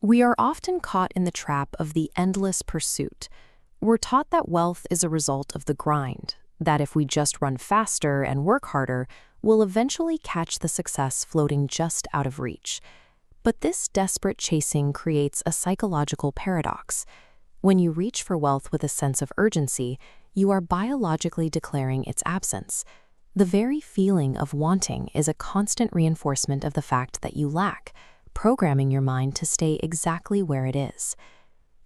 We are often caught in the trap of the endless pursuit. We're taught that wealth is a result of the grind, that if we just run faster and work harder, we'll eventually catch the success floating just out of reach. But this desperate chasing creates a psychological paradox. When you reach for wealth with a sense of urgency, you are biologically declaring its absence. The very feeling of wanting is a constant reinforcement of the fact that you lack, programming your mind to stay exactly where it is.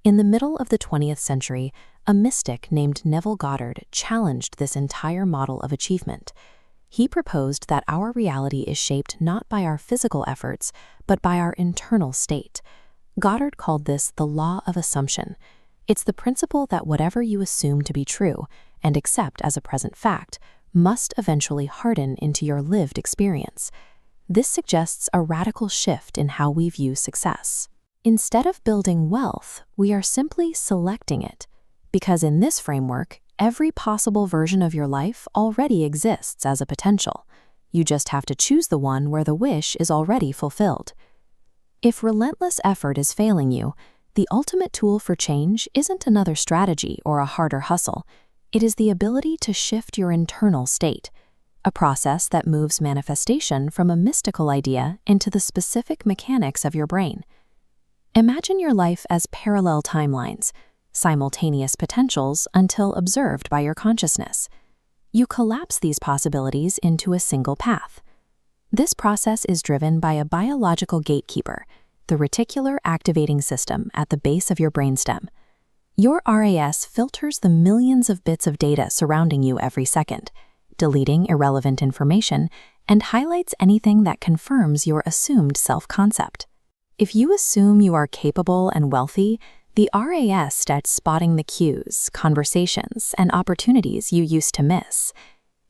In the middle of the 20th century, a mystic named Neville Goddard challenged this entire model of achievement. He proposed that our reality is shaped not by our physical efforts, but by our internal state. Goddard called this the law of assumption. It's the principle that whatever you assume to be true and accept as a present fact must eventually harden into your lived experience. This suggests a radical shift in how we view success. Instead of building wealth, we are simply selecting it, because in this framework, every possible version of your life already exists as a potential. You just have to choose the one where the wish is already fulfilled. If relentless effort is failing you, the ultimate tool for change isn't another strategy or a harder hustle. It is the ability to shift your internal state, a process that moves manifestation from a mystical idea into the specific mechanics of your brain. Imagine your life as parallel timelines, simultaneous potentials until observed by your consciousness. You collapse these possibilities into a single path. This process is driven by a biological gatekeeper, the Reticular Activating System at the base of your brainstem. Your RAS filters the millions of bits of data surrounding you every second, deleting irrelevant information, and highlights anything that confirms your assumed self-concept. If you assume you are capable and wealthy, the RAS starts spotting the cues, conversations, and opportunities you used to miss.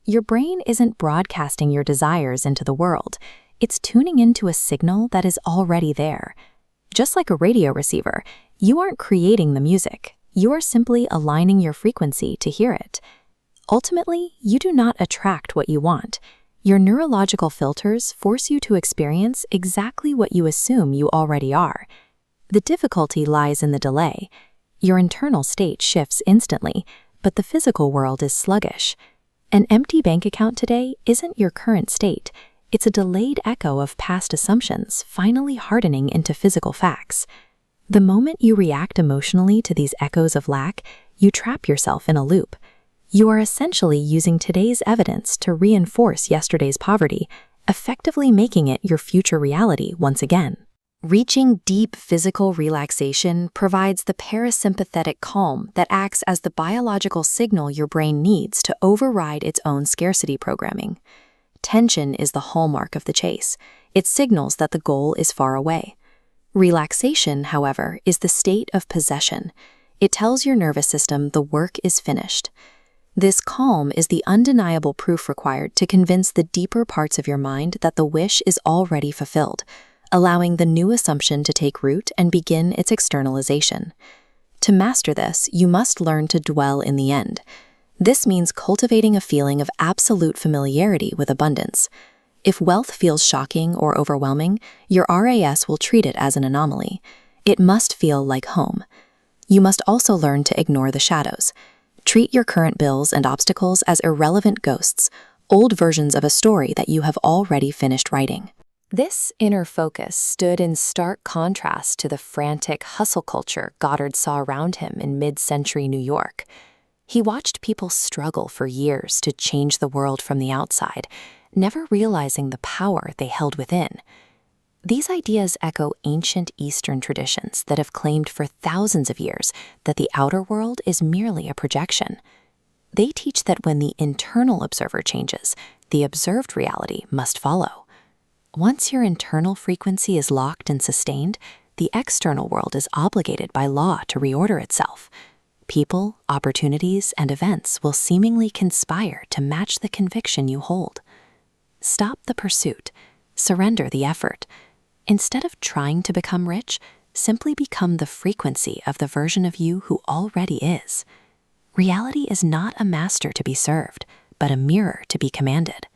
Your brain isn't broadcasting your desires into the world. It's tuning into a signal that is already there. Just like a radio receiver, you aren't creating the music. You are simply aligning your frequency to hear it. Ultimately, you do not attract what you want. Your neurological filters force you to experience exactly what you assume you already are. The difficulty lies in the delay. Your internal state shifts instantly, but the physical world is sluggish. An empty bank account today isn't your current state. It's a delayed echo of past assumptions finally hardening into physical facts. The moment you react emotionally to these echoes of lack, you trap yourself in a loop. You are essentially using today's evidence to reinforce yesterday's poverty, effectively making it your future reality once again. Reaching deep physical relaxation provides the parasympathetic calm that acts as the biological signal your brain needs to override its own scarcity programming. Tension is the hallmark of the chase. It signals that the goal is far away. Relaxation, however, is the state of possession. It tells your nervous system the work is finished. This calm is the undeniable proof required to convince the deeper parts of your mind that the wish is already fulfilled, allowing the new assumption to take root and begin its externalization. To master this, you must learn to dwell in the end. This means cultivating a feeling of absolute familiarity with abundance. If wealth feels shocking or overwhelming, your RAS will treat it as an anomaly. It must feel like home. You must also learn to ignore the shadows. Treat your current bills and obstacles as irrelevant ghosts, old versions of a story that you have already finished writing. This inner focus stood in stark contrast to the frantic hustle culture Goddard saw around him in mid-century New York. He watched people struggle for years to change the world from the outside, never realizing the power they held within. These ideas echo ancient Eastern traditions that have claimed for thousands of years that the outer world is merely a projection. They teach that when the internal observer changes, the observed reality must follow. Once your internal frequency is locked and sustained, the external world is obligated by law to reorder itself. People, opportunities, and events will seemingly conspire to match the conviction you hold. Stop the pursuit. Surrender the effort. Instead of trying to become rich, simply become the frequency of the version of you who already is. Reality is not a master to be served, but a mirror to be commanded.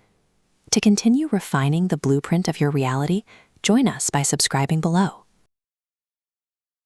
To continue refining the blueprint of your reality, join us by subscribing below.